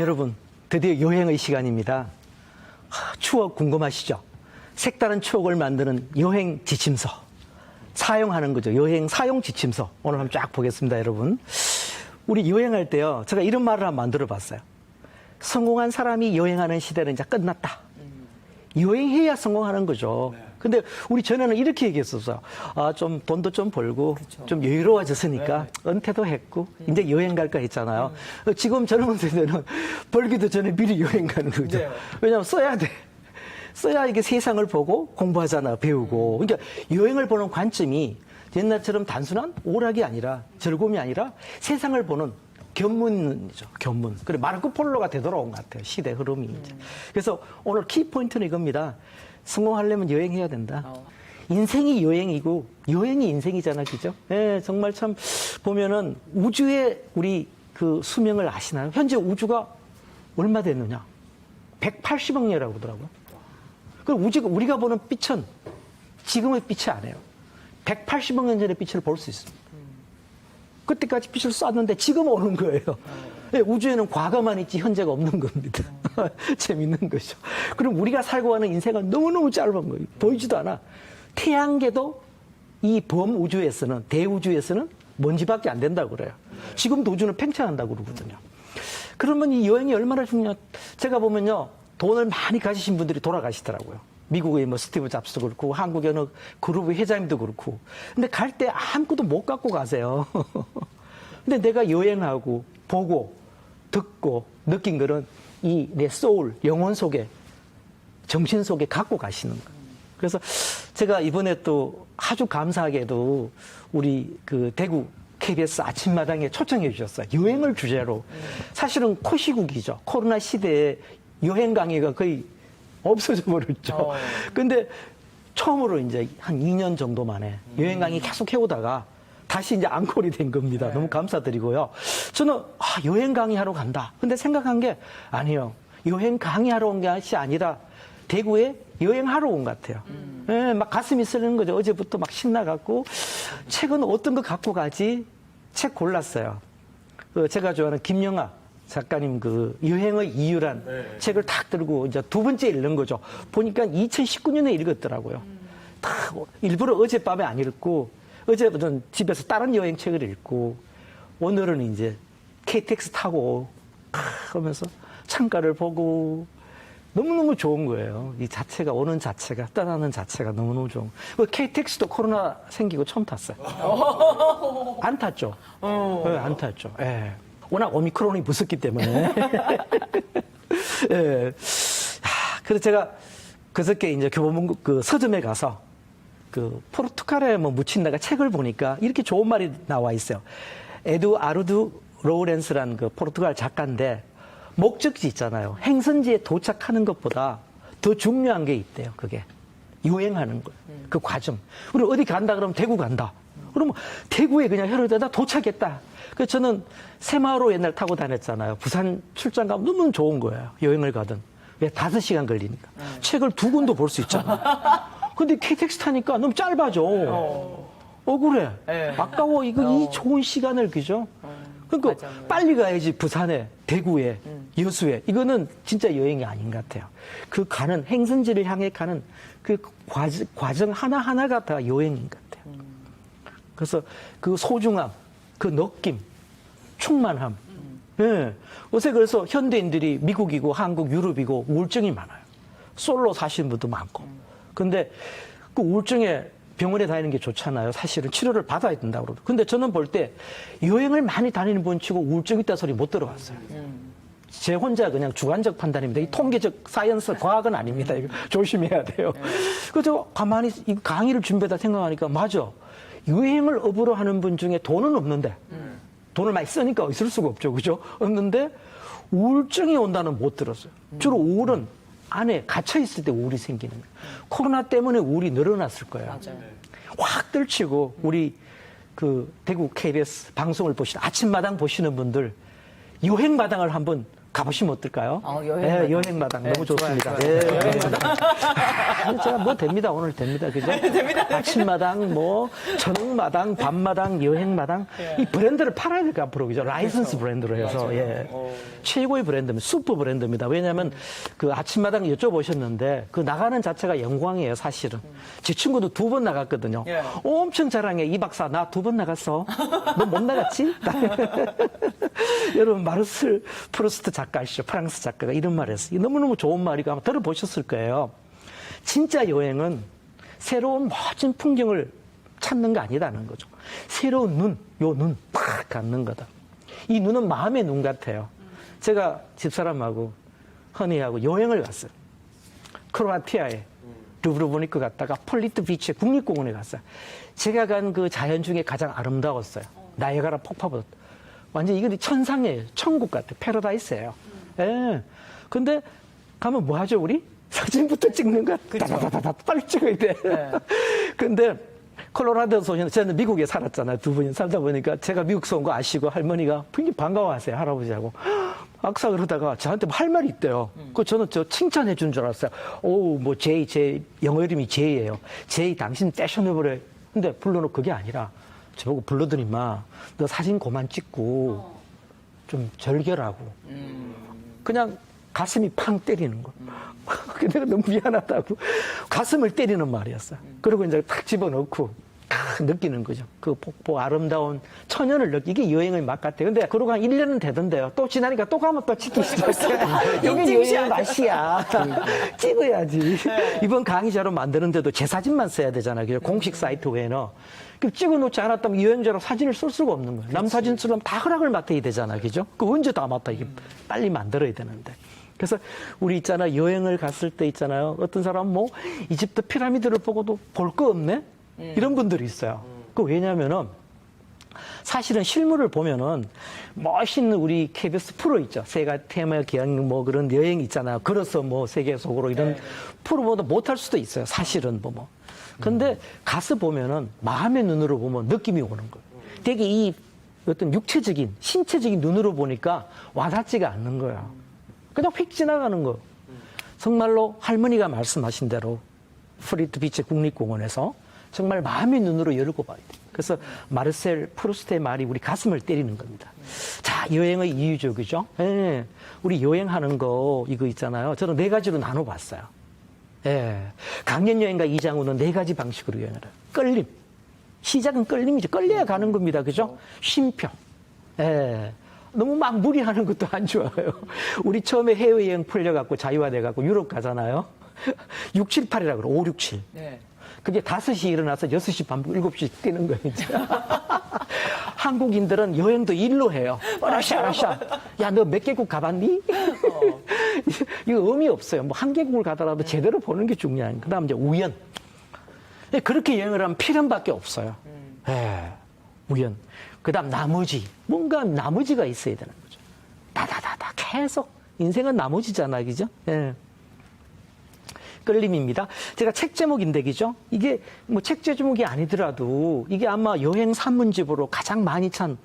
여러분, 드디어 여행의 시간입니다. 추억 궁금하시죠? 색다른 추억을 만드는 여행 지침서. 사용하는 거죠. 여행 사용 지침서. 오늘 한번 쫙 보겠습니다, 여러분. 우리 여행할 때요, 제가 이런 말을 한번 만들어 봤어요. 성공한 사람이 여행하는 시대는 이제 끝났다. 여행해야 성공하는 거죠. 근데 우리 전에는 이렇게 얘기했었어요. 좀 돈도 좀 벌고 좀 여유로워졌으니까 은퇴도 했고 이제 여행 갈까 했잖아요. 지금 젊은 세대는 벌기도 전에 미리 여행 가는 거죠. 왜냐하면 써야 돼. 써야 이게 세상을 보고 공부하잖아, 배우고. 그러니까 여행을 보는 관점이 옛날처럼 단순한 오락이 아니라 즐거움이 아니라 세상을 보는 견문이죠, 견문. 그래, 마르코 폴로가 되돌아온 것 같아요, 시대 흐름이. 그래서 오늘 키포인트는 이겁니다. 성공하려면 여행해야 된다. 인생이 여행이고, 여행이 인생이잖아, 그죠? 예, 정말 참, 보면은 우주의 우리 그 수명을 아시나요? 현재 우주가 얼마 됐느냐? 180억 년이라고 그러더라고요. 그럼 우리가 보는 빛은 지금의 빛이 아니에요. 180억 년 전의 빛을 볼 수 있습니다. 그때까지 빛을 쐈는데 지금 오는 거예요. 네, 우주에는 과거만 있지 현재가 없는 겁니다. 재밌는 거죠. 그럼 우리가 살고 가는 인생은 너무너무 짧은 거예요. 보이지도 않아. 태양계도 이 범우주에서는, 대우주에서는 먼지밖에 안 된다고 그래요. 지금도 우주는 팽창한다고 그러거든요. 그러면 이 여행이 얼마나 중요한, 제가 보면요, 돈을 많이 가지신 분들이 돌아가시더라고요. 미국의 뭐 스티브 잡스도 그렇고, 한국의 어느 그룹의 회장님도 그렇고. 근데 갈 때 아무것도 못 갖고 가세요. 근데 내가 여행하고, 보고, 듣고, 느낀 거는 이 내 소울, 영혼 속에, 정신 속에 갖고 가시는 거예요. 그래서 제가 이번에 또 아주 감사하게도 우리 그 대구 KBS 아침마당에 초청해 주셨어요. 여행을 주제로. 사실은 코시국이죠. 코로나 시대에 여행 강의가 거의 없어져 버렸죠. 근데 처음으로 이제 한 2년 정도 만에 여행 강의 계속 해오다가 다시 이제 앙콜이 된 겁니다. 너무 감사드리고요. 저는 여행 강의하러 간다. 근데 생각한 게 아니에요. 여행 강의하러 온 것이 아니라 대구에 여행하러 온 것 같아요. 예, 막 가슴이 쓰리는 거죠. 어제부터 막 신나갖고 책은 어떤 거 갖고 가지? 책 골랐어요. 제가 좋아하는 김영하 작가님 그 여행의 이유란 책을 탁 들고 이제 두 번째 읽는 거죠. 보니까 2019년에 읽었더라고요. 딱 일부러 어젯밤에 안 읽고 어제부터는 집에서 다른 여행 책을 읽고 오늘은 이제 KTX 타고 하면서 창가를 보고 너무너무 좋은 거예요. 이 자체가 오는 자체가 떠나는 자체가 너무너무 좋은 거예요. KTX도 코로나 생기고 처음 탔어요. 안 탔죠. 네, 안 탔죠. 예. 워낙 오미크론이 무섭기 때문에. 예. 그래서 제가 그저께 이제 교보문고 그 서점에 가서 그 포르투갈에 뭐 묻힌다가 책을 보니까 이렇게 좋은 말이 나와 있어요. 에두아르두 로렌스라는 그 포르투갈 작가인데 목적지 있잖아요. 행선지에 도착하는 것보다 더 중요한 게 있대요. 그게 여행하는 거예요. 그 과정. 우리 어디 간다 그러면 대구 간다. 그러면 대구에 그냥 혈흔되다 도착했다. 그래서 저는 새마을호 옛날 타고 다녔잖아요. 부산 출장 가면 너무 좋은 거예요. 여행을 가든. 왜 5시간 걸리니까. 책을 2권도 볼 수 있잖아. 근데 KTX 타니까 너무 짧아져. 억울해. 아까워. 이 좋은 시간을, 그죠? 그러니까 맞아. 빨리 가야지. 부산에, 대구에, 여수에. 이거는 진짜 여행이 아닌 것 같아요. 그 가는, 행선지를 향해 가는 그 과정 하나하나가 다 여행인 것 같아요. 그래서 그 소중함, 그 느낌, 충만함. 예. 요새 그래서 현대인들이 미국이고 한국, 유럽이고 우울증이 많아요. 솔로 사시는 분도 많고. 근데 그 우울증에 병원에 다니는 게 좋잖아요. 사실은 치료를 받아야 된다고 그러고. 근데 저는 볼 때 여행을 많이 다니는 분 치고 우울증 있다 소리 못 들어봤어요. 제 혼자 그냥 주관적 판단입니다. 이 통계적 사이언스 과학은 아닙니다. 이거 조심해야 돼요. 그래서 가만히 이 강의를 준비하다 생각하니까 맞아. 여행을 업으로 하는 분 중에 돈은 없는데 돈을 많이 쓰니까 있을 수가 없죠. 그죠? 없는데 우울증이 온다는 못 들었어요. 주로 우울은 안에 갇혀 있을 때 우울이 생기는 거예요. 코로나 때문에 우울이 늘어났을 거예요. 맞아요. 확 떨치고 우리 그 대구 KBS 방송을 보시는 아침마당 보시는 분들 여행마당을 한번 가보시면 어떨까요? 여행마당. 예, 여행마당 너무 좋습니다. 좋아요. 예, 여행마당. 제가 뭐 됩니다. 오늘 됩니다. 그죠? 됩니다. 아침마당, 뭐, 저녁마당, 밤마당, 여행마당. 이 브랜드를 팔아야 될까, 앞으로. 그죠? 라이선스 브랜드로 해서. 예. 최고의 브랜드입니다. 슈퍼 브랜드입니다. 왜냐하면 그 아침마당 여쭤보셨는데 그 나가는 자체가 영광이에요, 사실은. 제 친구도 2번 나갔거든요. 예. 엄청 자랑해. 이 박사, 나 2번 나갔어. 너 못 나갔지? 여러분, 마르셀 프루스트 작가 아시죠? 프랑스 작가가 이런 말을 했어요. 너무너무 좋은 말이고 아마 들어보셨을 거예요. 진짜 여행은 새로운 멋진 풍경을 찾는 거 아니다는 거죠. 새로운 눈, 요 눈, 팍 갖는 거다. 이 눈은 마음의 눈 같아요. 제가 집사람하고 허니하고 여행을 갔어요. 크로아티아에 르브르브니크 갔다가 폴리트 비치 국립공원에 갔어요. 제가 간 그 자연 중에 가장 아름다웠어요. 나이아가라 폭포보다. 완전 이건 천상이에요. 천국 같아요. 패러다이스예요. 예. 근데 가면 뭐 하죠, 우리? 사진부터 찍는 거. 다다다다 빨리 찍어야 돼. 네. 근데 콜로라도에서 오셨는데 저는 미국에 살았잖아요. 2분이 살다 보니까 제가 미국에서 온 거 아시고 할머니가 굉장히 반가워하세요. 할아버지하고. 악사 그러다가 저한테 할 말이 있대요. 그 저는 저 칭찬해 준 줄 알았어요. 오, 뭐 제이, 제 영어 이름이 제이예요. 제이 당신 패셔너블해. 근데 불러놓고 그게 아니라 저보고 불러더니 너 사진 그만 찍고 좀 절결하고 그냥 가슴이 팡 때리는 거. 내가 너무 미안하다고 가슴을 때리는 말이었어요. 그리고 이제 탁 집어넣고 느끼는 거죠. 그 폭포 아름다운 천연을 이게 여행의 맛 같아요. 근데 그러고 한 1년은 되던데요. 또 지나니까 또 가면 또 찍기 시작해요. 여기 여행의 맛이야. 찍어야지. 이번 강의자로 만드는데도 제 사진만 써야 되잖아요. 공식 사이트 외에는. 찍어놓지 않았다면 여행자로 사진을 쓸 수가 없는 거예요. 남 사진 쓰려면 다 허락을 맡아야 되잖아요. 그죠? 그 언제 다 맡아? 이게 빨리 만들어야 되는데. 그래서 우리 있잖아요. 여행을 갔을 때 있잖아요. 어떤 사람 뭐 이집트 피라미드를 보고도 볼 거 없네? 이런 분들이 있어요. 그 왜냐면은 사실은 실물을 보면은 멋있는 우리 KBS 프로 있죠. 세가 테마 기행 뭐 그런 여행 있잖아요. 걸어서 뭐 세계 속으로 이런 프로보다 못할 수도 있어요. 사실은 뭐. 근데 가서 보면은 마음의 눈으로 보면 느낌이 오는 거예요. 되게 이 어떤 육체적인 신체적인 눈으로 보니까 와닿지가 않는 거예요. 그냥 휙 지나가는 거. 정말로 할머니가 말씀하신 대로 프리트 비치 국립공원에서 정말 마음의 눈으로 열고 봐야 돼요. 그래서 마르셀 프루스트의 말이 우리 가슴을 때리는 겁니다. 자, 여행의 이유적이죠. 예, 우리 여행하는 거 이거 있잖아요. 저는 4가지로 나눠봤어요. 예, 강연 여행가 이장우는 4가지 방식으로 여행을 해요. 끌림. 시작은 끌림이죠. 끌려야 가는 겁니다. 그죠? 쉼표. 예. 너무 막 무리하는 것도 안 좋아요. 우리 처음에 해외여행 풀려갖고 자유화돼갖고 유럽 가잖아요. 6, 7, 8이라 그래. 5, 6, 7. 네. 그게 5시 일어나서 6시 반, 7시 뛰는 거예요, 이제. 한국인들은 여행도 일로 해요. 어라샤. 야, 너 몇 개국 가봤니? 이거 의미 없어요. 뭐 한 개국을 가더라도 제대로 보는 게 중요한. 그 다음 이제 우연. 그렇게 여행을 하면 필연밖에 없어요. 예, 우연. 그 다음 나머지. 뭔가 나머지가 있어야 되는 거죠. 다다다다 계속. 인생은 나머지잖아, 그죠? 예. 끌림입니다. 제가 책 제목인데, 그죠? 이게 뭐 책 제목이 아니더라도 이게 아마 여행 산문집으로 가장 많이 찬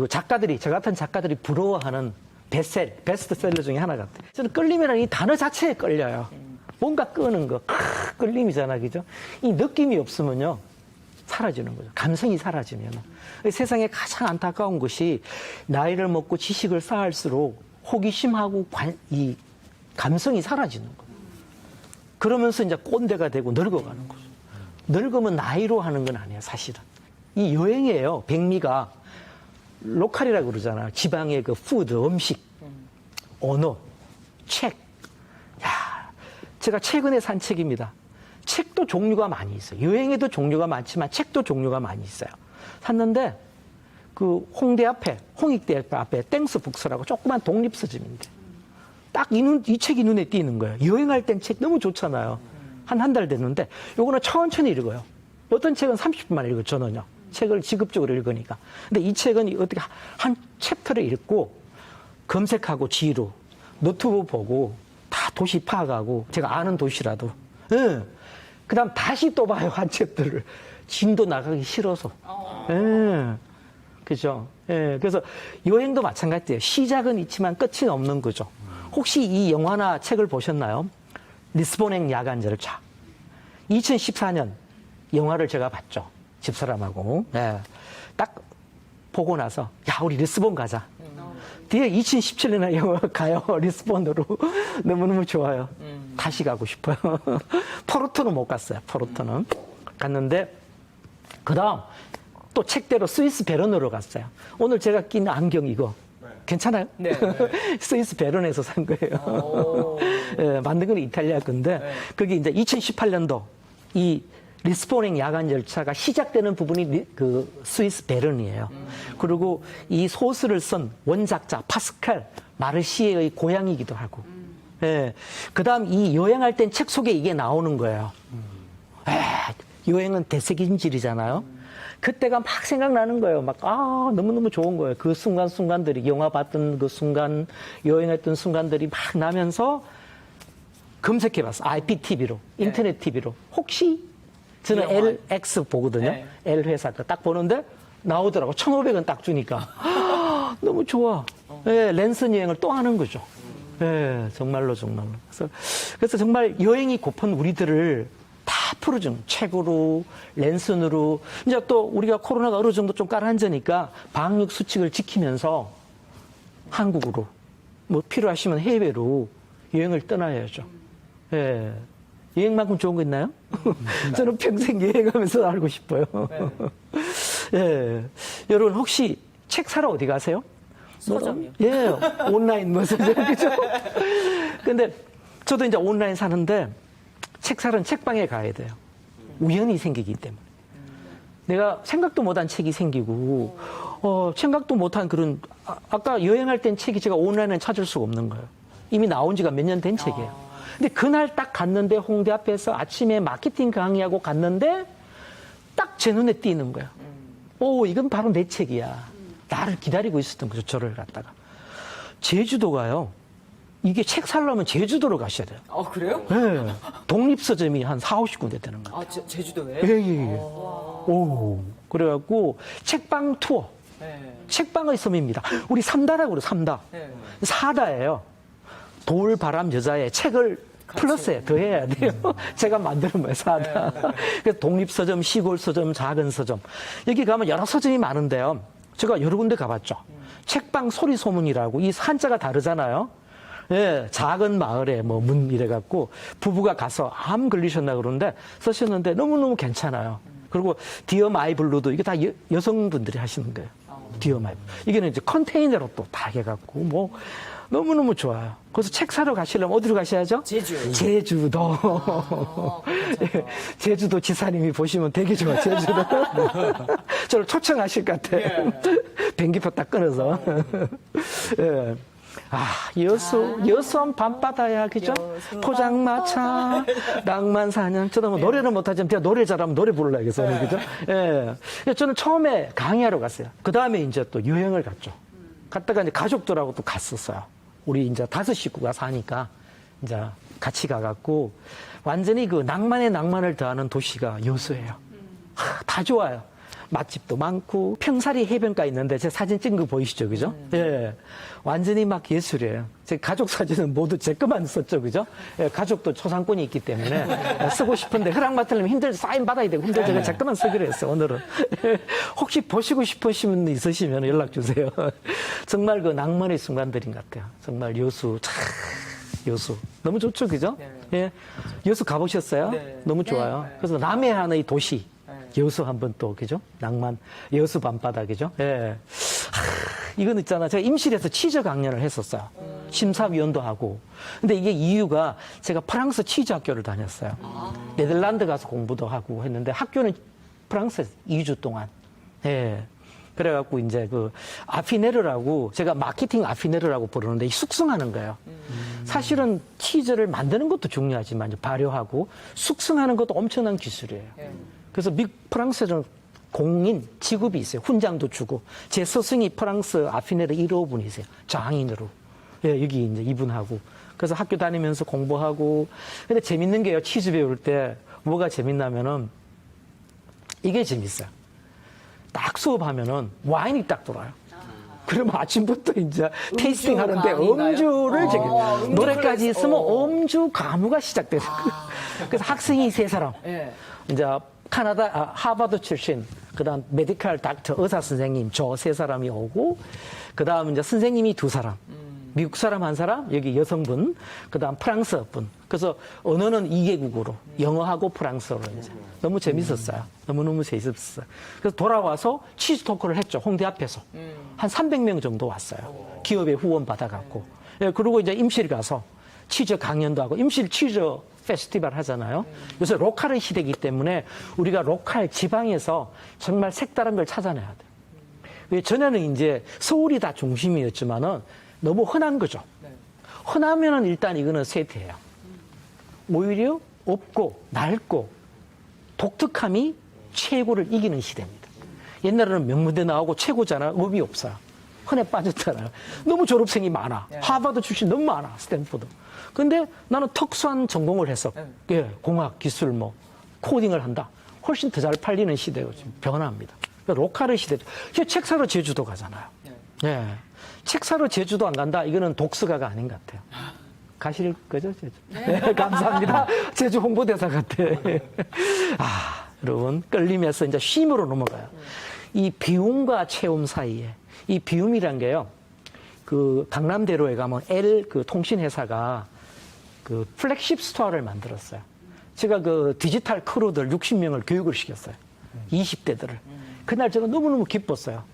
작가들이, 저 같은 작가들이 부러워하는 베스트셀러 중에 하나 같아요. 저는 끌림이라는 이 단어 자체에 끌려요. 뭔가 끄는 거. 끌림이잖아, 그죠? 이 느낌이 없으면요. 사라지는 거죠. 감성이 사라지면. 세상에 가장 안타까운 것이 나이를 먹고 지식을 쌓을수록 호기심하고 이 감성이 사라지는 거예요. 그러면서 이제 꼰대가 되고 늙어가는 거죠. 늙으면 나이로 하는 건 아니에요, 사실은. 이 여행이에요. 백미가 로컬이라고 그러잖아요. 지방의 그 푸드, 음식, 언어, 책. 야, 제가 최근에 산 책입니다. 책도 종류가 많이 있어요. 여행에도 종류가 많지만 책도 종류가 많이 있어요. 샀는데 그 홍대 앞에, 홍익대 앞에 땡스 북스라고 조그만 독립서점인데 딱 이 책이 눈에 띄는 거예요. 여행할 땐 책 너무 좋잖아요. 한 달 됐는데 요거는 천천히 읽어요. 어떤 책은 30분만 읽어요. 저는요. 책을 지급적으로 읽으니까. 근데 이 책은 어떻게 한 챕터를 읽고 검색하고 지로 노트북 보고 다 도시 파악하고 제가 아는 도시라도 예. 그 다음 다시 또 봐요. 한 챕터를. 진도 나가기 싫어서. 예. 그죠? 예. 그래서 여행도 마찬가지예요. 시작은 있지만 끝이 없는 거죠. 혹시 이 영화나 책을 보셨나요? 리스본행 야간 열차. 2014년 영화를 제가 봤죠. 집사람하고. 네. 딱 보고 나서 야 우리 리스본 가자. 뒤에 2017년에 영화 가요. 리스본으로. 너무너무 좋아요. 다시 가고 싶어요. 포르투는 못 갔어요. 포르투는. 갔는데 그 다음 또 책대로 스위스 베른으로 갔어요. 오늘 제가 낀 안경 이거 괜찮아요? 네. 스위스 베른에서 산 거예요. 네, 만든 건 이탈리아 건데 네. 그게 이제 2018년도 이 리스본행 야간 열차가 시작되는 부분이 그 스위스 베른이에요. 그리고 이 소설을 쓴 원작자 파스칼 마르시에의 고향이기도 하고. 예. 그다음 이 여행할 땐 책 속에 이게 나오는 거예요. 여행은 되새김질이잖아요. 그때가 막 생각나는 거예요. 막, 너무너무 좋은 거예요. 그 순간순간들이, 영화 봤던 그 순간, 여행했던 순간들이 막 나면서 검색해 봤어. IPTV로, 인터넷 TV로. 혹시, 저는 LX 보거든요. 네. L 회사 거 딱 보는데 나오더라고. 1,500원 딱 주니까. 너무 좋아. 예, 랜선 여행을 또 하는 거죠. 예, 정말로. 그래서 정말 여행이 고픈 우리들을 다 풀어주는 책으로, 랜선으로. 이제 또 우리가 코로나가 어느 정도 좀 가라앉으니까 방역 수칙을 지키면서 한국으로, 뭐 필요하시면 해외로 여행을 떠나야죠. 예. 여행만큼 좋은 거 있나요? 저는 평생 여행하면서 알고 싶어요. 예. 여러분 혹시 책 사러 어디 가세요? 서점이요. 예, 온라인 뭐 서점, 그죠? 근데 저도 이제 온라인 사는데 책 사러는 책방에 가야 돼요. 우연히 생기기 때문에. 내가 생각도 못한 책이 생기고, 생각도 못한 그런, 아까 여행할 땐 책이 제가 온라인에 찾을 수가 없는 거예요. 이미 나온 지가 몇 년 된 책이에요. 근데 그날 딱 갔는데 홍대 앞에서 아침에 마케팅 강의하고 갔는데 딱 제 눈에 띄는 거예요. 오, 이건 바로 내 책이야. 나를 기다리고 있었던 거죠, 저를 갖다가. 제주도 가요. 이게 책 살려면 제주도로 가셔야 돼요. 그래요? 네. 독립서점이 한 4, 50군데 되는 거예요. 제주도에? 예. 오. 그래갖고 책방 투어. 네. 책방의 섬입니다. 우리 삼다라고 그래요, 삼다. 네. 사다예요. 돌, 바람, 여자의 책을 플러스에 더해야 돼요. 제가 만드는 거예요, 사다. 그래서 독립서점, 시골서점, 작은 서점. 여기 가면 여러 서점이 많은데요. 제가 여러 군데 가봤죠. 책방 소리소문이라고 이 한자가 다르잖아요. 예, 작은 마을에 뭐 문 이래갖고 부부가 가서 암 걸리셨나 그러는데 쓰셨는데 너무너무 괜찮아요. 그리고 디어 마이 블루도 이게 다 여성분들이 하시는 거예요. 디어 마이 블루. 이게는 이제 컨테이너로 또 다 해갖고 뭐 너무너무 좋아요. 그래서 책 사러 가시려면 어디로 가셔야죠? 제주요. 제주도. 예, 제주도 지사님이 보시면 되게 좋아, 제주도. 저를 초청하실 것 같아요. 비행기표 딱 끊어서. 예. 여수원 밤바다야, 그죠? 포장마차, 낭만사냥. 저도 뭐 노래는 못하지만 제가 노래 잘하면 노래 불러야겠어, 오늘, 그죠? 예. 저는 처음에 강의하러 갔어요. 그 다음에 이제 또 여행을 갔죠. 갔다가 이제 가족들하고 또 갔었어요. 우리 이제 5 식구가 사니까 이제 같이 가갖고 완전히 그 낭만에 낭만을 더하는 도시가 여수예요. 다 좋아요. 맛집도 많고 평사리 해변가 있는데 제 사진 찍은 거 보이시죠, 그죠? 예, 완전히 막 예술이에요. 제 가족 사진은 모두 제 것만 썼죠, 그죠? 예, 가족도 초상권이 있기 때문에 쓰고 싶은데 허락 맡으려면 힘들죠. 사인 받아야 되고 힘들죠. 제가 제 것만 쓰기로 했어요, 오늘은. 혹시 보시고 싶으신 분 있으시면 연락 주세요. 정말 그 낭만의 순간들인 것 같아요. 정말 여수 여수 너무 좋죠, 그죠? 예, 여수 가보셨어요? 네. 너무 좋아요. 그래서 남해안의 도시. 여수 한번 또, 그죠? 낭만, 여수 밤바다이죠? 예. 이건 있잖아. 제가 임실에서 치즈 강연을 했었어요. 심사위원도 하고. 근데 이게 이유가 제가 프랑스 치즈 학교를 다녔어요. 네덜란드 가서 공부도 하고 했는데 학교는 프랑스에서 2주 동안. 예. 그래갖고 이제 그 아피네르라고 제가 마케팅 아피네르라고 부르는데 이 숙성하는 거예요. 사실은 치즈를 만드는 것도 중요하지만 발효하고 숙성하는 것도 엄청난 기술이에요. 그래서 프랑스에서는 공인 직업이 있어요. 훈장도 주고. 제 스승이 프랑스 아피네르 1호 분이세요. 장인으로. 예, 여기 이제 이분하고. 그래서 학교 다니면서 공부하고. 근데 재밌는 게요. 치즈 배울 때 뭐가 재밌냐면은 이게 재밌어요. 딱 수업하면은 와인이 딱 돌아요. 그러면 아침부터 이제 테이스팅 하는데 가무인가요? 음주를 저기 음주 노래까지 클래스. 있으면 음주 가무가 시작돼요. 그래서 학생이 3사람. 예. 이제 하버드 출신, 그다음 메디컬 닥터 의사 선생님 저 3사람이 오고, 그다음 이제 선생님이 2사람. 미국 사람 1사람, 여기 여성분, 그다음 프랑스 분. 그래서 언어는 2개국어로 영어하고 프랑스어로 이제 너무 재밌었어요. 너무너무 재밌었어요. 그래서 돌아와서 치즈 토크를 했죠. 홍대 앞에서. 한 300명 정도 왔어요. 기업에 후원 받아갖고. 예, 그리고 이제 임실 가서 치즈 강연도 하고, 임실 치즈 페스티벌 하잖아요. 요새 로컬의 시대이기 때문에 우리가 로컬 지방에서 정말 색다른 걸 찾아내야 돼요. 왜 전에는 이제 서울이 다 중심이었지만은 너무 흔한 거죠. 흔하면은 일단 이거는 쇠퇴예요. 오히려 없고 낡고 독특함이 최고를 이기는 시대입니다. 옛날에는 명문대 나오고 최고잖아. 의미 없어요. 흔해 빠졌잖아요. 너무 졸업생이 많아. 하버드 출신 너무 많아. 스탠포드. 근데 나는 특수한 전공을 해서 예, 공학, 기술, 뭐 코딩을 한다. 훨씬 더 잘 팔리는 시대가 지금 변화합니다. 그러니까 로컬의 시대죠. 책 사러 제주도 가잖아요. 예. 책 사러 제주도 안 간다? 이거는 독서가가 아닌 것 같아요. 가실 거죠, 제주? 네, 감사합니다. 제주 홍보대사 같아. 여러분, 끌리면서 이제 쉼으로 넘어가요. 이 비움과 체험 사이에, 이 비움이란 게요, 그 강남대로에 가면 그 통신회사가 그 플렉십 스토어를 만들었어요. 제가 그 디지털 크루들 60명을 교육을 시켰어요. 20대들을. 그날 제가 너무너무 기뻤어요.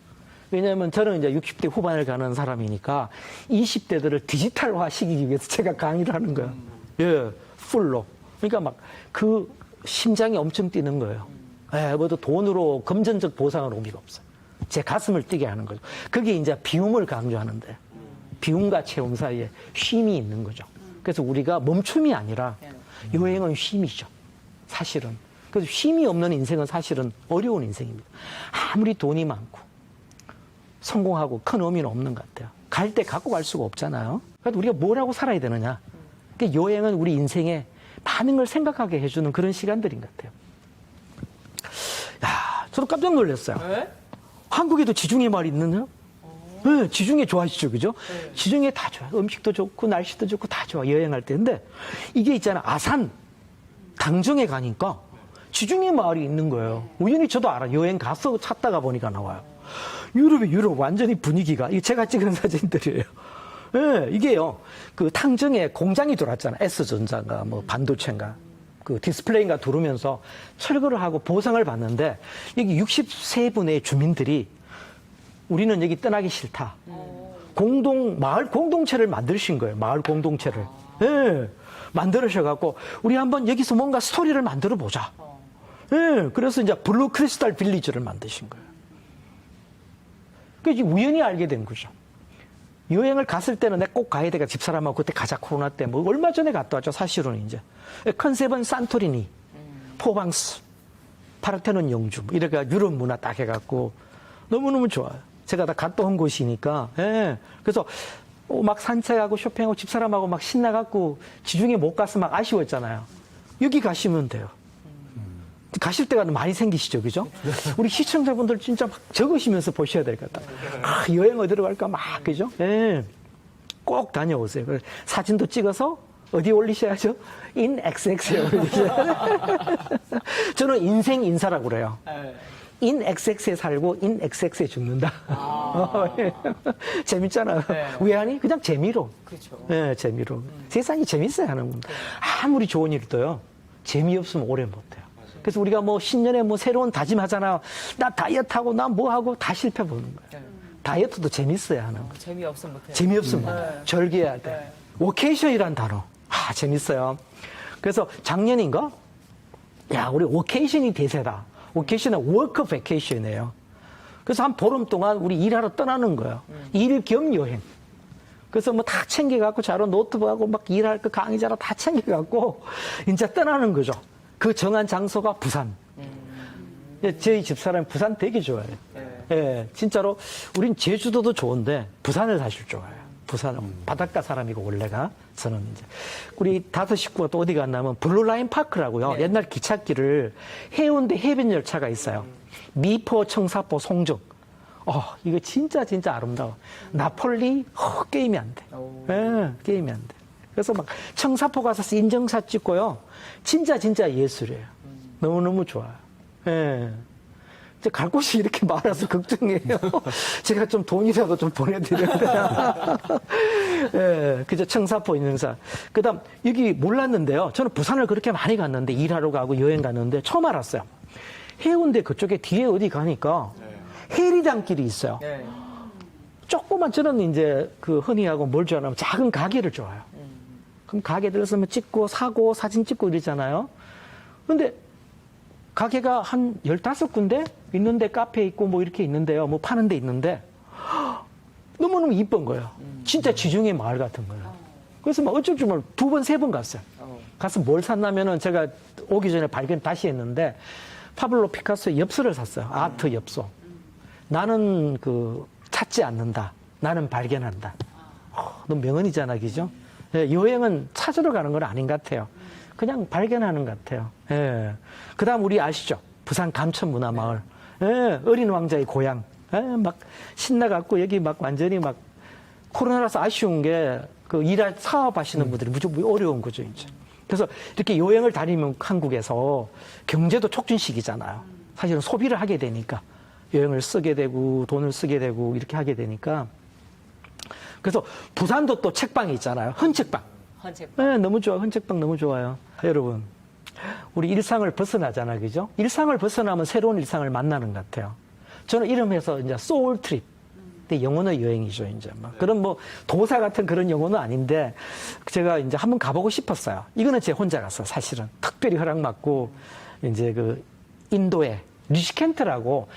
왜냐하면 저는 이제 60대 후반을 가는 사람이니까 20대들을 디지털화 시키기 위해서 제가 강의를 하는 거예요. 예, 풀로. 그러니까 막 그 심장이 엄청 뛰는 거예요. 예, 뭐도 돈으로 금전적 보상을 의미가 없어요. 제 가슴을 뛰게 하는 거죠. 그게 이제 비움을 강조하는데, 비움과 체험 사이에 쉼이 있는 거죠. 그래서 우리가 멈춤이 아니라 여행은 쉼이죠. 사실은. 그래서 쉼이 없는 인생은 사실은 어려운 인생입니다. 아무리 돈이 많고 성공하고 큰 의미는 없는 것 같아요. 갈 때 갖고 갈 수가 없잖아요. 그래서 우리가 뭘 하고 살아야 되느냐. 그러니까 여행은 우리 인생에 많은 걸 생각하게 해주는 그런 시간들인 것 같아요. 야, 저도 깜짝 놀랐어요. 네? 한국에도 지중해 말이 있느냐? 네, 지중해 좋아하시죠, 그죠? 네. 지중해 다 좋아요. 음식도 좋고, 날씨도 좋고, 다 좋아, 여행할 때. 근데 이게 있잖아, 아산, 당정에 가니까 지중해 마을이 있는 거예요. 우연히 저도 알아. 여행 가서 찾다가 보니까 나와요. 유럽 완전히 분위기가, 이거 제가 찍은 사진들이에요. 예, 네, 이게요, 그 탕정에 공장이 들어왔잖아. S전자인가, 뭐 반도체인가, 그 디스플레이인가 들어오면서 철거를 하고 보상을 받는데, 여기 63분의 주민들이 우리는 여기 떠나기 싫다. 마을 공동체를 만드신 거예요. 마을 공동체를. 예, 네, 만들으셔갖고, 우리 한번 여기서 뭔가 스토리를 만들어 보자. 예, 네, 그래서 이제 블루 크리스탈 빌리지를 만드신 거예요. 그게 우연히 알게 된 거죠. 여행을 갔을 때는 내가 꼭 가야 되니까 집사람하고 그때 가자, 코로나 때. 뭐 얼마 전에 갔다 왔죠, 사실은 이제. 컨셉은 산토리니, 포방스, 파르테논 영주, 이렇게 유럽 문화 딱 해갖고 너무너무 좋아요. 제가 다 갔다 온 곳이니까. 예. 그래서 막 산책하고 쇼핑하고 집사람하고 막 신나갖고 지중해 못 가서 막 아쉬웠잖아요. 여기 가시면 돼요. 가실 때가 많이 생기시죠, 그죠? 우리 시청자분들 진짜 막 적으시면서 보셔야 될 것 같다. 아, 여행 어디로 갈까 막, 그죠? 예. 꼭 다녀오세요. 사진도 찍어서 어디 올리셔야죠? 인XX에 올리셔야 저는 인생 인사라고 그래요. 인XX에 살고 인XX에 죽는다. 재밌잖아요. 네. 왜 하니? 그냥 재미로. 그렇죠. 네, 재미로. 세상이 재밌어야 하는 겁니다. 아무리 좋은 일도요, 재미없으면 오래 못해요. 그래서 우리가 뭐 신년에 뭐 새로운 다짐하잖아요. 나 다이어트하고 나 뭐하고 다 실패 보는 거예요. 다이어트도 재밌어야 하는 거예요. 재미없으면 못해요. 재미없으면 못해요. 절개해야 돼. 워케이션이란 단어. 재밌어요. 그래서 작년인가? 야, 우리 워케이션이 대세다. 워케이션은 워크 베케이션이에요. 그래서 한 보름 동안 우리 일하러 떠나는 거예요. 일 겸 여행. 그래서 뭐 다 챙겨갖고 자료 노트북하고 막 일할 거 강의 자료 다 챙겨갖고 이제 떠나는 거죠. 그 정한 장소가 부산. 저희 집사람이 부산 되게 좋아해요. 예, 진짜로 우린 제주도도 좋은데 부산을 사실 좋아해요. 부산은 바닷가 사람이고 원래가 저는 이제 우리 5 식구가 또 어디 갔냐면 블루라인 파크라고요. 옛날 기찻길을 해운대 해변 열차가 있어요. 미포, 청사포, 송정 이거 진짜 아름다워. 나폴리, 게임이 안 돼. 예, 게임이 안 돼. 그래서 막 청사포 가서 인증샷 찍고요. 진짜 예술이에요. 너무너무 좋아요. 예. 이제 갈 곳이 이렇게 많아서 걱정이에요. 제가 좀 돈이라도 좀 보내드려야 예, 그저 청사포 인증샷. 그 다음, 여기 몰랐는데요. 저는 부산을 그렇게 많이 갔는데, 일하러 가고 여행 갔는데, 처음 알았어요. 해운대 그쪽에 뒤에 어디 가니까, 해리단길이 있어요. 조그만, 저는 이제 그 흔히 하고 뭘 좋아하냐면 작은 가게를 좋아해요. 그럼 가게 들어서 뭐 찍고 사고 사진 찍고 이러잖아요. 근데 가게가 한 15군데 있는데 카페 있고 뭐 이렇게 있는데요. 뭐 파는 데 있는데 너무너무 이쁜 거예요. 진짜 지중해 마을 같은 거예요. 그래서 막 어쩔 줄 모르고 2번, 3번 갔어요. 가서 뭘 샀냐면은 제가 오기 전에 발견 다시 했는데 파블로 피카소의 엽서를 샀어요. 아트 엽서. 나는 찾지 않는다. 나는 발견한다. 너무 명언이잖아, 그죠? 예, 여행은 찾으러 가는 건 아닌 것 같아요. 그냥 발견하는 것 같아요. 예. 그 다음 우리 아시죠? 부산 감천문화마을. 예, 어린 왕자의 고향. 예, 막 신나갖고 여기 막 완전히 막 코로나라서 아쉬운 게 사업하시는 분들이 무조건 어려운 거죠, 이제. 그래서 이렇게 여행을 다니면 한국에서 경제도 촉진시키잖아요. 사실은 소비를 하게 되니까. 여행을 쓰게 되고 돈을 쓰게 되고 이렇게 하게 되니까. 그래서 부산도 또 책방이 있잖아요. 헌책방. 네, 너무 좋아. 헌책방 너무 좋아요. 여러분, 우리 일상을 벗어나잖아요. 그죠? 일상을 벗어나면 새로운 일상을 만나는 것 같아요. 저는 이름에서 이제 소울 트립. 영혼의 여행이죠, 이제. 그런 도사 같은 그런 영혼은 아닌데, 제가 이제 한번 가보고 싶었어요. 이거는 제 혼자 갔어요, 사실은. 특별히 허락받고, 이제 인도에, 리시켄트라고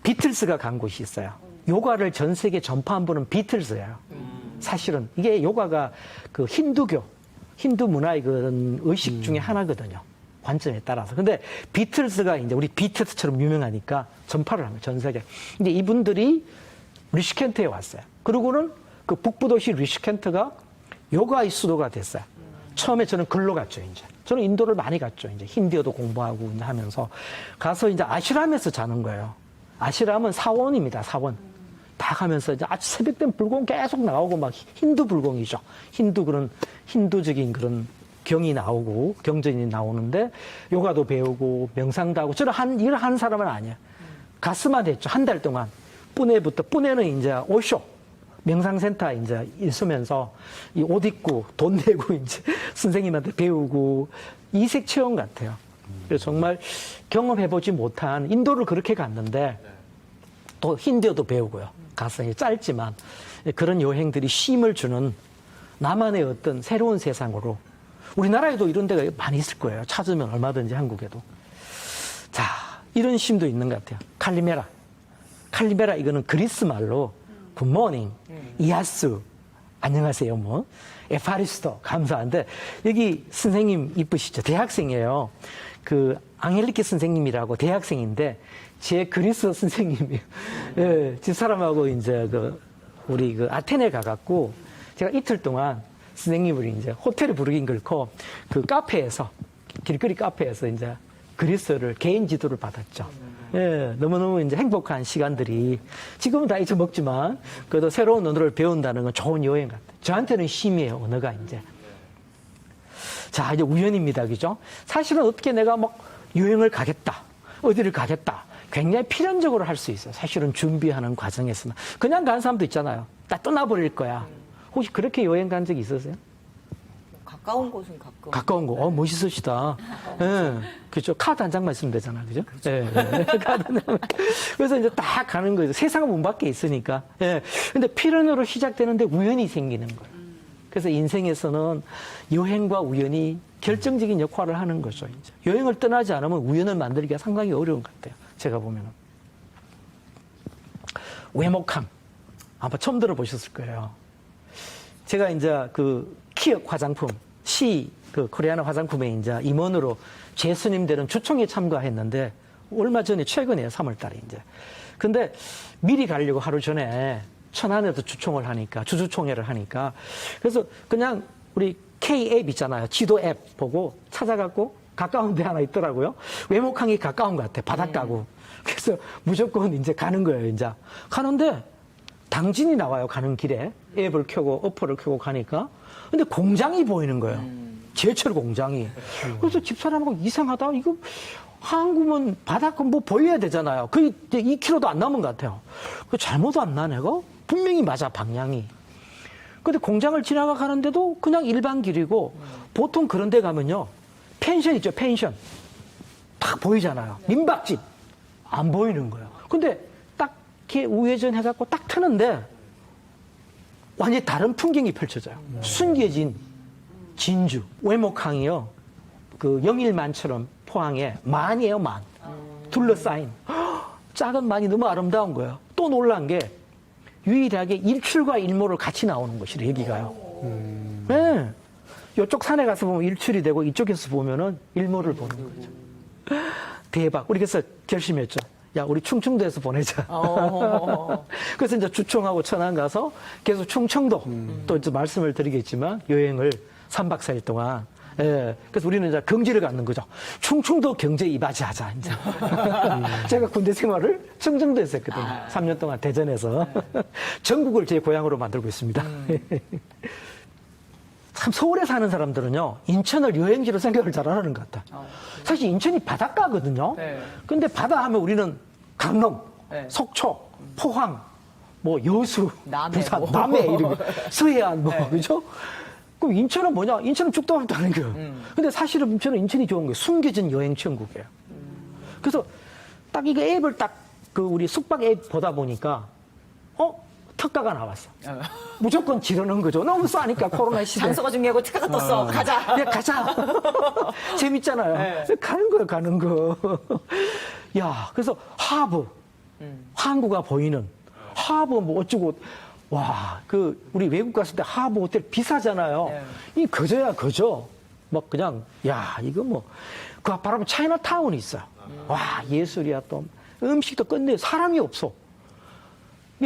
비틀스가 간 곳이 있어요. 요가를 전 세계 전파한 분은 비틀스예요. 사실은 이게 요가가 힌두 문화의 그런 의식 중에 하나거든요. 관점에 따라서. 근데 비틀스가 이제 우리 비트스처럼 유명하니까 전파를 합니다. 전 세계. 근데 이분들이 리시켄트에 왔어요. 그리고는 북부 도시 리시켄트가 요가의 수도가 됐어요. 처음에 저는 글로 갔죠, 이제. 저는 인도를 많이 갔죠, 이제. 힌디어도 공부하고 하면서. 가서 이제 아시람에서 자는 거예요. 아시람은 사원입니다, 사원. 다 가면서 이제 아주 새벽 되면 불공 계속 나오고 막 힌두 불공이죠. 힌두적인 그런 경이 나오고 경전이 나오는데 요가도 배우고 명상도 하고 저는 일을 하는 사람은 아니에요. 가스만 했죠. 한 달 동안. 뿌네는 이제 오쇼. 명상센터 이제 있으면서 이 옷 입고 돈 내고 이제 선생님한테 배우고 이색 체험 같아요. 그래서 정말 경험해보지 못한 인도를 그렇게 갔는데 또 힌디어도 배우고요. 가서 짧지만 그런 여행들이 쉼을 주는 나만의 어떤 새로운 세상으로 우리나라에도 이런 데가 많이 있을 거예요. 찾으면 얼마든지 한국에도. 자, 이런 쉼도 있는 것 같아요. 칼리메라 이거는 그리스 말로 굿모닝, 이하수, 안녕하세요, 에파리스토, 감사한데, 여기 선생님 이쁘시죠? 대학생이에요. 앙헬리케 선생님이라고 대학생인데, 제 그리스 선생님이에요. 예, 집사람하고 이제 우리 아테네 가갖고, 제가 이틀 동안 선생님을 이제 호텔에 부르긴 그렇고, 길거리 카페에서 이제 그리스를 개인 지도를 받았죠. 예, 너무너무 이제 행복한 시간들이 지금은 다 잊어먹지만 그래도 새로운 언어를 배운다는 건 좋은 여행 같아요. 저한테는 쉼이에요, 언어가 이제. 자, 이제 우연입니다. 그죠? 사실은 어떻게 내가 여행을 가겠다, 어디를 가겠다. 굉장히 필연적으로 할 수 있어요. 사실은 준비하는 과정에서는. 그냥 간 사람도 있잖아요. 나 떠나버릴 거야. 혹시 그렇게 여행 간 적이 있으세요? 가까운 곳은 가까운 곳. 멋있으시다. 예. 그죠. 카드 한 장만 있으면 되잖아. 그죠? 예. 카드 한 장만. 그래서 이제 딱 가는 거죠. 세상은 문 밖에 있으니까. 예. 근데 필연으로 시작되는데 우연이 생기는 거예요. 그래서 인생에서는 여행과 우연이 결정적인 역할을 하는 거죠, 이제. 여행을 떠나지 않으면 우연을 만들기가 상당히 어려운 것 같아요. 제가 보면은. 외목함. 아마 처음 들어보셨을 거예요. 제가 이제 키역 화장품, 코리아나 화장품에 이제 임원으로 재수님들은 주총에 참가했는데, 얼마 전에 최근에 3월 달에 이제. 근데 미리 가려고 하루 전에 천안에서 주총을 하니까, 주주총회를 하니까, 그래서 그냥 우리 K 앱 있잖아요. 지도 앱 보고 찾아갖고 가까운 데 하나 있더라고요. 외목항이 가까운 것 같아. 바닷가고. 그래서 무조건 이제 가는 거예요, 이제. 가는데 당진이 나와요, 가는 길에. 앱을 켜고, 어플을 켜고 가니까. 근데 공장이 보이는 거예요. 제철 공장이. 그래서 집사람하고 이상하다. 이거 한국은 바닷가 뭐 보여야 되잖아요. 거의 2km도 안 남은 것 같아요. 그 잘못 왔나, 내가? 분명히 맞아, 방향이. 근데 공장을 지나가 가는데도 그냥 일반 길이고, 보통 그런 데 가면요. 펜션 있죠, 펜션. 딱 보이잖아요. 민박집. 안 보이는 거예요. 근데 딱 이렇게 우회전 해갖고 딱 트는데, 완전히 다른 풍경이 펼쳐져요. 숨겨진 진주, 외목항이요. 그 영일만처럼 포항에 만이에요, 만. 둘러싸인. 작은 만이 너무 아름다운 거예요. 또 놀란 게 유일하게 일출과 일몰을 같이 나오는 곳이래, 여기가요. 네. 이쪽 산에 가서 보면 일출이 되고 이쪽에서 보면은 일몰을 보는 거죠. 대박. 우리 그래서 결심했죠. 야, 우리 충청도에서 보내자. 그래서 이제 주총하고 천안 가서 계속 충청도 또 이제 말씀을 드리겠지만 여행을 3박 4일 동안. 예. 그래서 우리는 이제 경지를 갖는 거죠. 충청도 경제 이바지하자, 이제. 제가 군대 생활을 충청도에서 했거든요. 3년 동안 대전에서. 전국을 제 고향으로 만들고 있습니다. 참 서울에 사는 사람들은요, 인천을 여행지로 생각을 잘 안 하는 것 같아. 사실 인천이 바닷가거든요. 근데 바다 하면 우리는 강릉, 속초, 포항, 뭐 여수, 남해, 부산, 뭐. 남해 이런 거, 서해안 뭐 그죠? 그럼 인천은 뭐냐? 인천은 죽도 밥도 하는 거예요. 근데 사실은 인천은 인천이 좋은 거예요. 숨겨진 여행 천국이에요. 그래서 딱 이거 앱을 딱 그 우리 숙박 앱 보다 보니까 특가가 나왔어. 무조건 지르는 거죠. 너무 싸니까 코로나 시대. 장소가 중요하고 특가가 떴어. 가자. 야, 가자. 재밌잖아요. 가는 거예요, 가는 거. 야, 그래서 하부. 항구가 보이는. 하부 뭐 어쩌고. 와, 우리 외국 갔을 때 하부 호텔 비싸잖아요. 이 거저야, 거저. 막 그냥, 야, 이거 뭐. 그 바로 앞에 차이나타운이 있어요. 와, 예술이야, 또. 음식도 끝내요. 사람이 없어.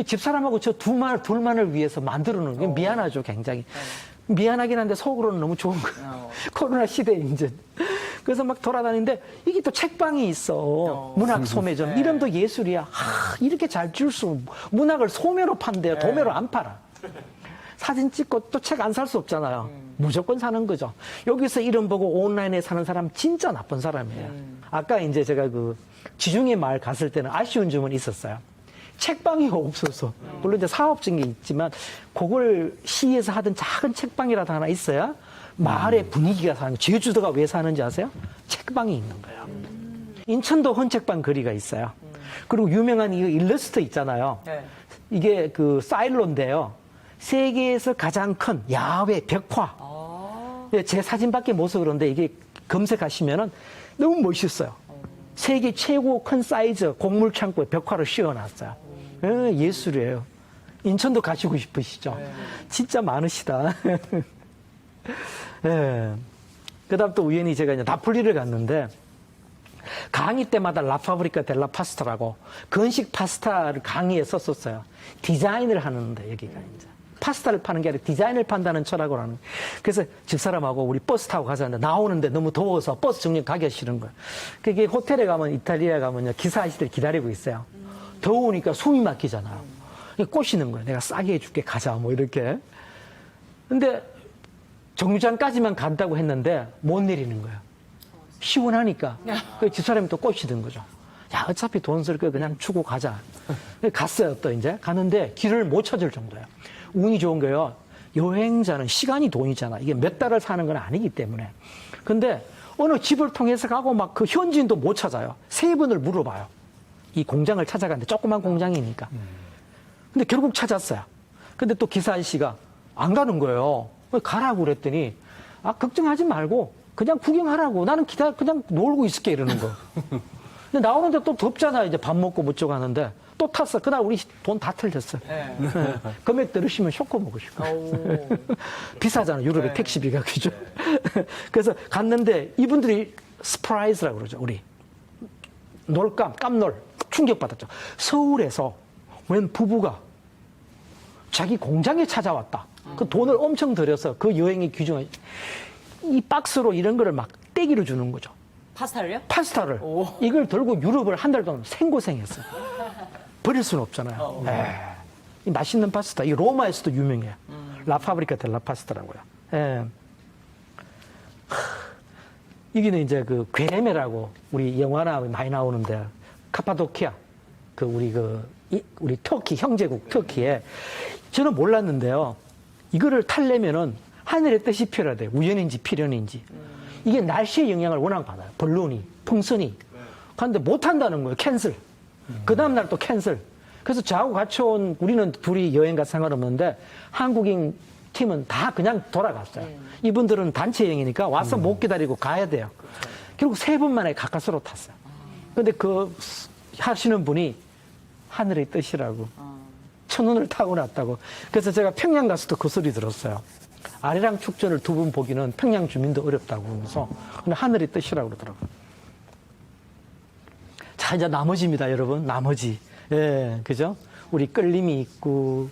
집사람하고 저 둘만을 위해서 만들어 놓은 게 미안하죠, 굉장히. 미안하긴 한데 속으로는 너무 좋은 거예요. 코로나 시대에 이제. 그래서 막 돌아다니는데 이게 또 책방이 있어. 문학 소매점. 이름도 예술이야. 이렇게 잘 줄 수, 문학을 소매로 판대요. 도매로 안 팔아. 사진 찍고 또 책 안 살 수 없잖아요. 무조건 사는 거죠. 여기서 이름 보고 온라인에 사는 사람 진짜 나쁜 사람이에요. 아까 이제 제가 지중해 마을 갔을 때는 아쉬운 점은 있었어요. 책방이 없어서. 물론 이제 사업적인 게 있지만, 그걸 시에서 하던 작은 책방이라도 하나 있어야 마을의 분위기가 사는 거예요. 제주도가 왜 사는지 아세요? 책방이 있는 거예요. 인천도 헌책방 거리가 있어요. 그리고 유명한 이 일러스트 있잖아요. 이게 사일로인데요. 세계에서 가장 큰 야외 벽화. 제 사진밖에 못 써 그런데 이게 검색하시면은 너무 멋있어요. 세계 최고 큰 사이즈 곡물 창고에 벽화를 씌워놨어요. 예술이에요. 인천도 가시고 싶으시죠? 진짜 많으시다. 그다음 또 우연히 제가 이제 나폴리를 갔는데 강의 때마다 라파브리카 델라 파스타라고 건식 파스타를 강의에 썼었어요. 디자인을 하는데 여기가 이제 파스타를 파는 게 아니라 디자인을 판다는 철학을 하는. 그래서 집사람하고 우리 버스 타고 가자는데 나오는데 너무 더워서 버스 정류 가기가 싫은 거예요. 그게 호텔에 가면 이탈리아에 가면요 기사 아저씨들 기다리고 있어요. 더우니까 숨이 막히잖아요. 꼬시는 거예요. 내가 싸게 해줄게 가자 뭐 이렇게. 근데 정류장까지만 간다고 했는데 못 내리는 거예요. 시원하니까. 그 집사람이 또 꼬시던 거죠. 야, 어차피 돈 쓸 거 그냥 주고 가자. 갔어요, 또 이제. 가는데 길을 못 찾을 정도예요. 운이 좋은 거예요. 여행자는 시간이 돈이잖아. 이게 몇 달을 사는 건 아니기 때문에. 근데 어느 집을 통해서 가고 막 그 현지인도 못 찾아요. 세 번을 물어봐요. 이 공장을 찾아갔는데 조그만 공장이니까. 근데 결국 찾았어요. 근데 또 기사 아저씨가 안 가는 거예요. 가라고 그랬더니, 걱정하지 말고 그냥 구경하라고. 나는 그냥 놀고 있을게 이러는 거. 근데 나오는데 또 덥잖아요. 이제 밥 먹고 못 가는데 또 탔어. 그날 우리 돈 다 틀렸어요. 금액 들으시면 쇼크 먹으실 거예요. 비싸잖아. 유럽의 택시비가. 그죠? 그래서 갔는데 이분들이 스프라이즈라고 그러죠. 우리. 깜놀. 충격받았죠. 서울에서 웬 부부가 자기 공장에 찾아왔다. 그 돈을 엄청 들여서 그 여행의 규정을 이 박스로 이런 거를 막 떼기로 주는 거죠. 파스타를요? 파스타를. 오. 이걸 들고 유럽을 한 달 동안 생고생했어요. 버릴 수는 없잖아요. 이 맛있는 파스타. 이 로마에서도 유명해요. 라파브리카 델라 파스타라고요. 예. 여기는 이제 그 괴레메라고 우리 영화나 많이 나오는데 카파도키아 우리 터키 형제국 터키에 저는 몰랐는데요. 이거를 타려면은 하늘의 뜻이 필요하대요. 우연인지 필연인지. 이게 날씨의 영향을 워낙 받아요. 벌룬이, 풍선이. 그런데 못 한다는 거예요. 캔슬. 그 다음날 또 캔슬. 그래서 저하고 같이 온 우리는 둘이 여행 가 상관없는데 한국인 팀은 다 그냥 돌아갔어요. 이분들은 단체 여행이니까 와서 못 기다리고 가야 돼요. 결국 3분 만에 가까스로 탔어요. 근데 그 하시는 분이 하늘의 뜻이라고 천운을 타고났다고. 그래서 제가 평양 가서도 그 소리 들었어요. 아리랑 축전을 2분 보기는 평양 주민도 어렵다고 그러면서 근데 하늘의 뜻이라고 그러더라고요. 자, 이제 나머지입니다, 여러분. 나머지. 예, 그죠? 우리 끌림이 있고,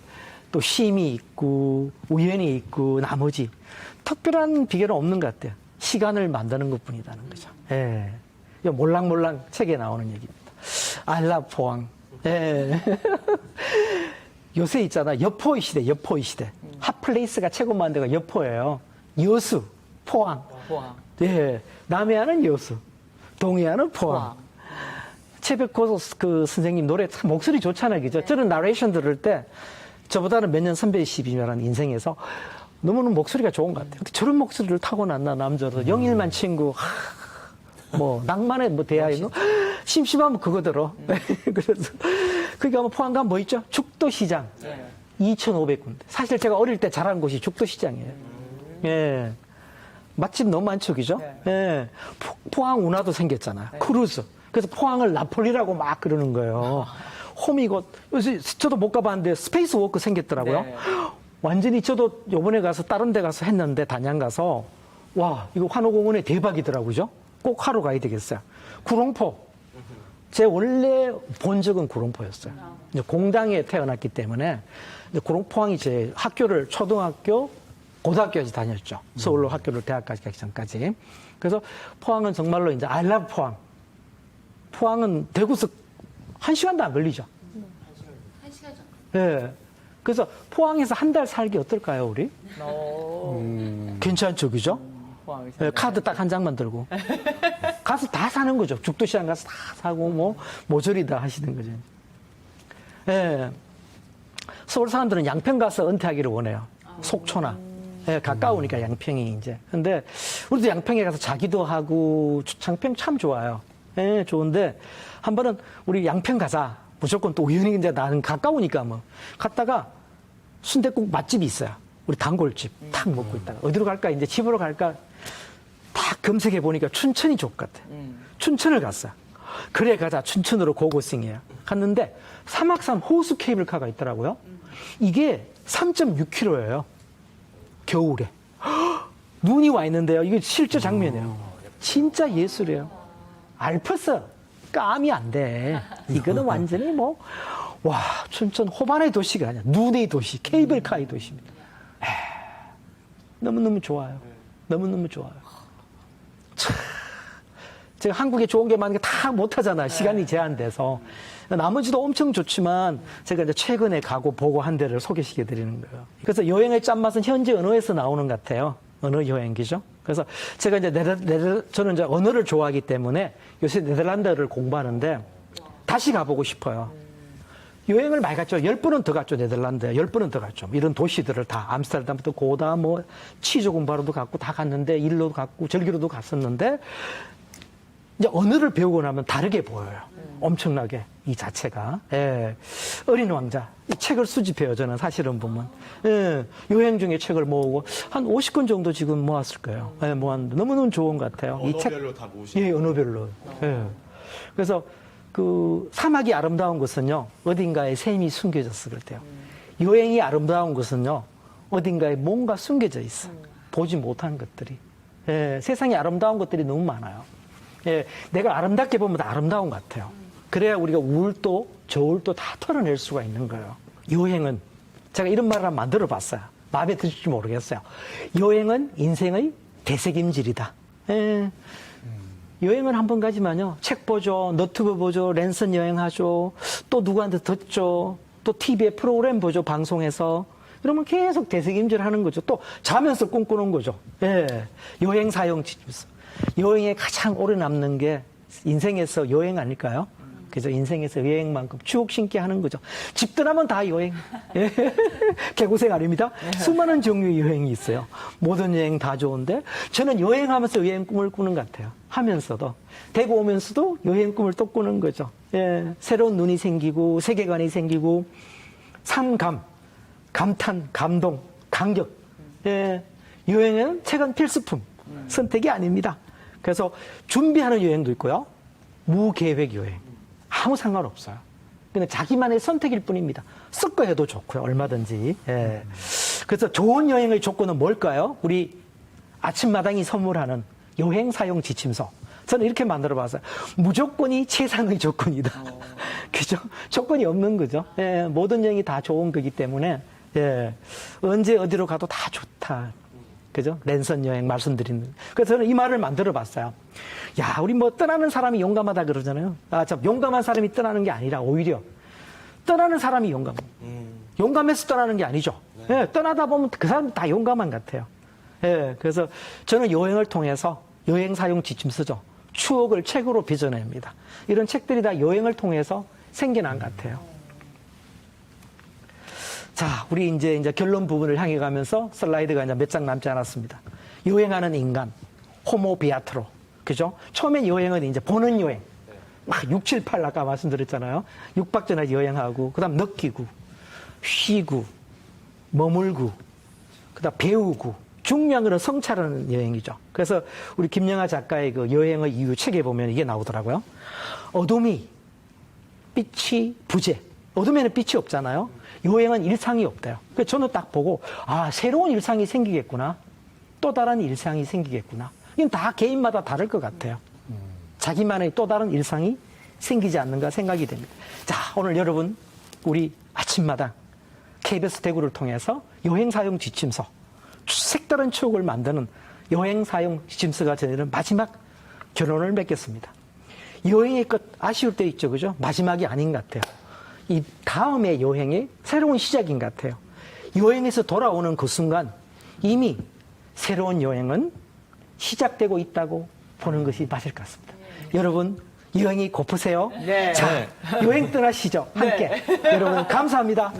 또 쉼이 있고, 우연이 있고, 나머지. 특별한 비결은 없는 것 같아요. 시간을 만드는 것 뿐이라는 거죠. 예. 이 몰랑몰랑 책에 나오는 얘기입니다. I love 포항. 예. 요새 있잖아. 여포의 시대, 여포의 시대. 핫플레이스가 최고 많은 데가 여포예요. 여수, 포항. 포항. 예. 남해안은 여수, 동해안은 포항. 최백호 그 선생님 노래 참 목소리 좋잖아요. 그죠? 저는 나레이션 들을 때 저보다는 몇 년 선배이시지만 인생에서 너무너무 목소리가 좋은 것 같아요. 근데 저런 목소리를 타고났나, 남자로. 영일만 친구, 뭐, 낭만의 뭐 대하이, 심심하면 그거 들어. 그래서, 거기 가면 포항 가면 뭐 있죠? 죽도시장. 2,500군데. 사실 제가 어릴 때 자란 곳이 죽도시장이에요. 예. 맛집 너무 많죠, 그죠? 예. 포항 운하도 생겼잖아요. 크루즈. 그래서 포항을 나폴리라고 막 그러는 거예요. 홈이곳. 요새 저도 못 가봤는데 스페이스 워크 생겼더라고요. 네. 완전히 저도 요번에 가서 다른 데 가서 했는데 단양 가서 와, 이거 환호공원에 대박이더라고요. 꼭 하러 가야 되겠어요. 구롱포. 제 원래 본 적은 구롱포였어요. 이제 공당에 태어났기 때문에 이제 포항이 제 학교를 초등학교, 고등학교까지 다녔죠. 서울로 학교를 대학까지 가기 전까지. 그래서 포항은 정말로 이제 I love 포항. 포항은 대구서 1시간도 안 걸리죠. 1시간 정도. 예. 그래서 포항에서 한 달 살기 어떨까요, 우리? 괜찮죠, 그죠? 예, 카드 딱 한 장만 들고. 가서 다 사는 거죠. 죽도시장 가서 다 사고, 뭐, 모조리 다 하시는 거죠. 예. 서울 사람들은 양평 가서 은퇴하기를 원해요. 속초나. 예, 가까우니까 양평이 이제. 근데 우리도 양평에 가서 자기도 하고, 양평 참 좋아요. 예, 좋은데, 한 번은 우리 양평 가자. 무조건 또 우연히 이제 나는 가까우니까 뭐. 갔다가 순댓국 맛집이 있어요. 우리 단골집. 탁 먹고 있다가. 어디로 갈까? 이제 집으로 갈까? 딱 검색해 보니까 춘천이 좋겠대. 춘천을 갔어요. 그래, 가자. 춘천으로 고고싱이에요. 갔는데, 3학산 호수 케이블카가 있더라고요. 이게 3.6km예요. 겨울에. 눈이 와 있는데요. 이게 실제 장면이에요. 진짜 예술이에요. 알프스. 감이 안 돼. 이거는 완전히 뭐, 와, 춘천 호반의 도시가 아니야. 눈의 도시, 케이블카의 도시입니다. 너무너무 좋아요. 너무너무 좋아요. 참, 제가 한국에 좋은 게 많은 게 다 못하잖아요. 시간이 제한돼서. 나머지도 엄청 좋지만 제가 이제 최근에 가고 보고 한 데를 소개시켜 드리는 거예요. 그래서 여행의 짠맛은 현지 언어에서 나오는 것 같아요. 언어 여행기죠. 그래서 제가 이제 저는 이제 언어를 좋아하기 때문에 요새 네덜란드를 공부하는데 다시 가보고 싶어요. 여행을 많이 갔죠. 10번은 더 갔죠, 네덜란드에. 10번은 더 갔죠. 이런 도시들을 다, 암스테르담부터 고다, 뭐, 치조 공부하러도 갔고, 다 갔는데, 일로도 갔고, 절기로도 갔었는데, 이제 언어를 배우고 나면 다르게 보여요. 엄청나게, 이 자체가. 예. 어린 왕자. 이 책을 수집해요, 저는 사실은 보면. 예. 여행 중에 책을 모으고, 한 50권 정도 지금 모았을 거예요. 예, 모았는데, 너무너무 좋은 것 같아요. 언어별로 다 모으시는 예, 언어별로. 예. 그래서, 그 사막이 아름다운 것은요, 어딘가에 샘이 숨겨졌을 때요. 여행이 아름다운 것은요, 어딘가에 뭔가 숨겨져 있어. 보지 못한 것들이. 예, 세상에 아름다운 것들이 너무 많아요. 예, 내가 아름답게 보면 다 아름다운 것 같아요. 그래야 우리가 우울도 저울도 다 털어낼 수가 있는 거예요. 여행은 제가 이런 말을 한번 만들어 봤어요. 마음에 드실지 모르겠어요. 여행은 인생의 되새김질이다. 예. 여행을 한 번 가지만요. 책 보죠. 너튜브 보죠. 랜선 여행하죠. 또 누구한테 듣죠. 또 TV에 프로그램 보죠. 방송에서. 그러면 계속 되새김질 하는 거죠. 또 자면서 꿈꾸는 거죠. 예. 여행 사용 지침서. 여행에 가장 오래 남는 게 인생에서 여행 아닐까요? 그래서 인생에서 여행만큼 추억 심게 하는 거죠. 집 떠나면 다 여행. 예. 개고생 아닙니다. 수많은 종류의 여행이 있어요. 모든 여행 다 좋은데 저는 여행하면서 여행 꿈을 꾸는 것 같아요. 하면서도. 대구 오면서도 여행 꿈을 또 꾸는 거죠. 예. 새로운 눈이 생기고 세계관이 생기고 삼감, 감탄, 감동, 감격. 예. 여행은 책은 필수품. 선택이 아닙니다. 그래서 준비하는 여행도 있고요. 무계획 여행. 아무 상관없어요. 그냥 자기만의 선택일 뿐입니다. 섞어 해도 좋고요. 얼마든지. 예. 그래서 좋은 여행의 조건은 뭘까요? 우리 아침마당이 선물하는 여행 사용 지침서. 저는 이렇게 만들어 봤어요. 무조건이 최상의 조건이다. 그죠? 조건이 없는 거죠. 예. 모든 여행이 다 좋은 거기 때문에, 예. 언제 어디로 가도 다 좋다. 그죠? 랜선 여행 말씀드리는. 그래서 저는 이 말을 만들어 봤어요. 야, 우리 뭐 떠나는 사람이 용감하다 그러잖아요. 아, 참, 용감한 사람이 떠나는 게 아니라 오히려 떠나는 사람이 용감. 용감해서 떠나는 게 아니죠. 예, 떠나다 보면 그 사람 다 용감한 것 같아요. 예, 그래서 저는 여행을 통해서 여행 사용 지침서죠. 추억을 책으로 빚어냅니다. 이런 책들이 다 여행을 통해서 생겨난 것 같아요. 자, 우리 이제 결론 부분을 향해 가면서 슬라이드가 이제 몇 장 남지 않았습니다. 여행하는 인간, 호모 비아트로. 그죠? 처음엔 여행은 이제 보는 여행. 막 6, 7, 8 아까 말씀드렸잖아요. 6박 전에 여행하고, 그 다음 느끼고, 쉬고, 머물고, 그 다음 배우고, 중요한 거는 성찰하는 여행이죠. 그래서 우리 김영하 작가의 그 여행의 이유 책에 보면 이게 나오더라고요. 어둠이, 빛이 부재. 어둠에는 빛이 없잖아요. 여행은 일상이 없대요. 그래서 저는 딱 보고, 아, 새로운 일상이 생기겠구나. 또 다른 일상이 생기겠구나. 이건 다 개인마다 다를 것 같아요. 자기만의 또 다른 일상이 생기지 않는가 생각이 됩니다. 자, 오늘 여러분, 우리 아침마당 KBS 대구를 통해서 여행 사용 지침서, 색다른 추억을 만드는 여행 사용 지침서가 전해는 마지막 결론을 맺겠습니다. 여행의 끝, 아쉬울 때 있죠, 그죠? 마지막이 아닌 것 같아요. 이 다음의 여행의 새로운 시작인 것 같아요. 여행에서 돌아오는 그 순간 이미 새로운 여행은 시작되고 있다고 보는 것이 맞을 것 같습니다. 여러분, 여행이 고프세요? 네. 자, 여행 떠나시죠. 함께. 여러분, 감사합니다.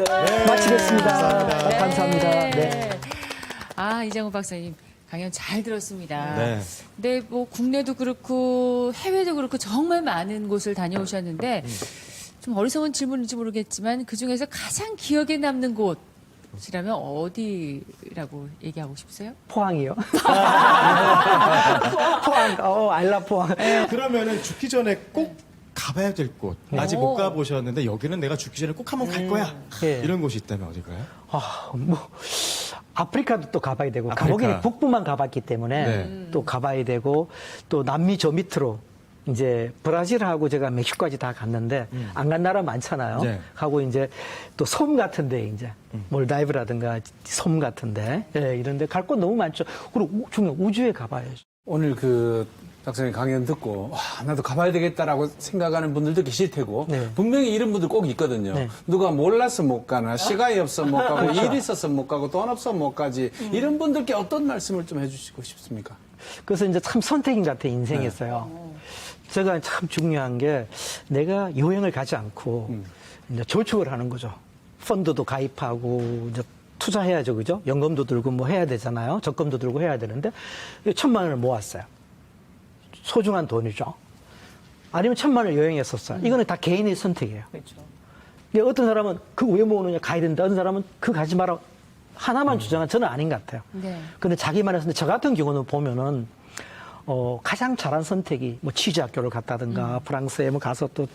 마치겠습니다. 감사합니다. 네. 아, 이장호 박사님 강연 잘 들었습니다. 네. 근데 뭐 국내도 그렇고 해외도 그렇고 정말 많은 곳을 다녀오셨는데 좀 어리석은 질문인지 모르겠지만 그 중에서 가장 기억에 남는 곳이라면 어디라고 얘기하고 싶으세요? 포항이요. 포항, 알라 포항. 그러면은 죽기 전에 꼭 가봐야 될 곳. 아직 못 가보셨는데 여기는 내가 죽기 전에 꼭 한번 갈 거야. 예. 이런 곳이 있다면 어딜까요? 아프리카도 또 가봐야 되고, 아프리카. 가보기는 북부만 가봤기 때문에 네. 또 가봐야 되고, 또 남미 저 밑으로 이제 브라질하고 제가 멕시코까지 다 갔는데 안 간 나라 많잖아요. 네. 하고 이제 또 섬 같은데 이제 몰다이브라든가 섬 같은데 이런데 갈 곳 너무 많죠. 그리고 중요한 우주에 가봐야죠. 오늘 그 박사님 강연 듣고 와, 나도 가봐야 되겠다라고 생각하는 분들도 계실 테고 네. 분명히 이런 분들 꼭 있거든요. 네. 누가 몰라서 못 가나 시간이 없어 못 가고 일 있어서 못 가고 돈 없어 못 가지 이런 분들께 어떤 말씀을 좀 해주시고 싶습니까? 그래서 이제 참 선택인 것 같아요, 인생에서요. 제가 참 중요한 게 내가 여행을 가지 않고 이제 저축을 하는 거죠. 펀드도 가입하고 이제 투자해야죠, 그죠? 연금도 들고 뭐 해야 되잖아요. 적금도 들고 해야 되는데 1,000만 원을 모았어요. 소중한 돈이죠. 아니면 1,000만 원을 여행에 썼어요. 이거는 다 개인의 선택이에요. 그렇죠. 근데 어떤 사람은 그거 왜 모으느냐 가야 된다. 어떤 사람은 그거 가지 마라. 하나만 주장한 저는 아닌 것 같아요. 네. 근데 자기만 했는데 저 같은 경우는 보면은 가장 잘한 선택이 뭐 취재 학교를 갔다든가 프랑스에 뭐 가서 또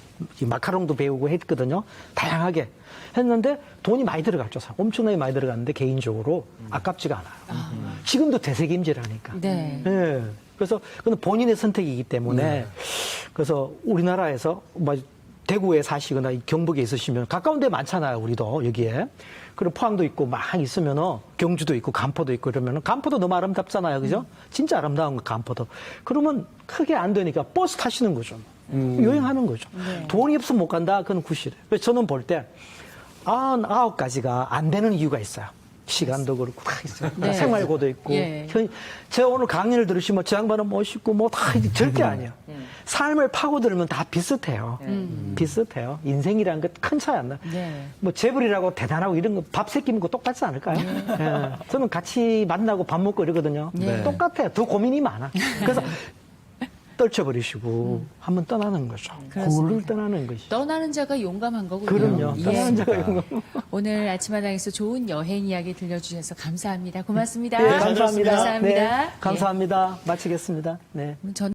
이 마카롱도 배우고 했거든요. 다양하게 했는데 돈이 많이 들어갔죠. 엄청나게 많이 들어갔는데 개인적으로 아깝지가 않아요. 지금도 되새김질하니까. 네. 그래서 그건 본인의 선택이기 때문에 그래서 우리나라에서 뭐 대구에 사시거나 이 경북에 있으시면 가까운 데 많잖아요. 우리도 여기에. 그리고 포항도 있고 막 있으면은 경주도 있고 간포도 있고 이러면은 간포도 너무 아름답잖아요. 그죠? 진짜 아름다운 거 간포도. 그러면 크게 안 되니까 버스 타시는 거죠. 여행하는 거죠. 돈이 없으면 못 간다. 그건 구실이에요. 그래서 저는 볼 때 99가지가 안 되는 이유가 있어요. 시간도 그렇고 다 있어요. 네. 생활고도 있고. 예. 제가 오늘 강연을 들으시면 저 양반은 멋있고 뭐 다 절대 아니에요. 삶을 파고들면 다 비슷해요. 비슷해요. 인생이라는 게 큰 차이 안 나요. 네. 뭐 재벌이라고 대단하고 이런 거 밥 세 끼 먹고 똑같지 않을까요? 예. 저는 같이 만나고 밥 먹고 이러거든요. 네. 똑같아요. 더 고민이 많아. 그래서 떨쳐버리시고 한번 떠나는 거죠. 그렇습니다. 굴을 떠나는 것이죠. 떠나는 자가 용감한 거군요. 그럼요. 예. 떠나는 자가 용감. 오늘 아침마당에서 좋은 여행 이야기 들려주셔서 감사합니다. 고맙습니다. 네, 감사합니다. 감사합니다. 네, 감사합니다. 마치겠습니다. 네. 전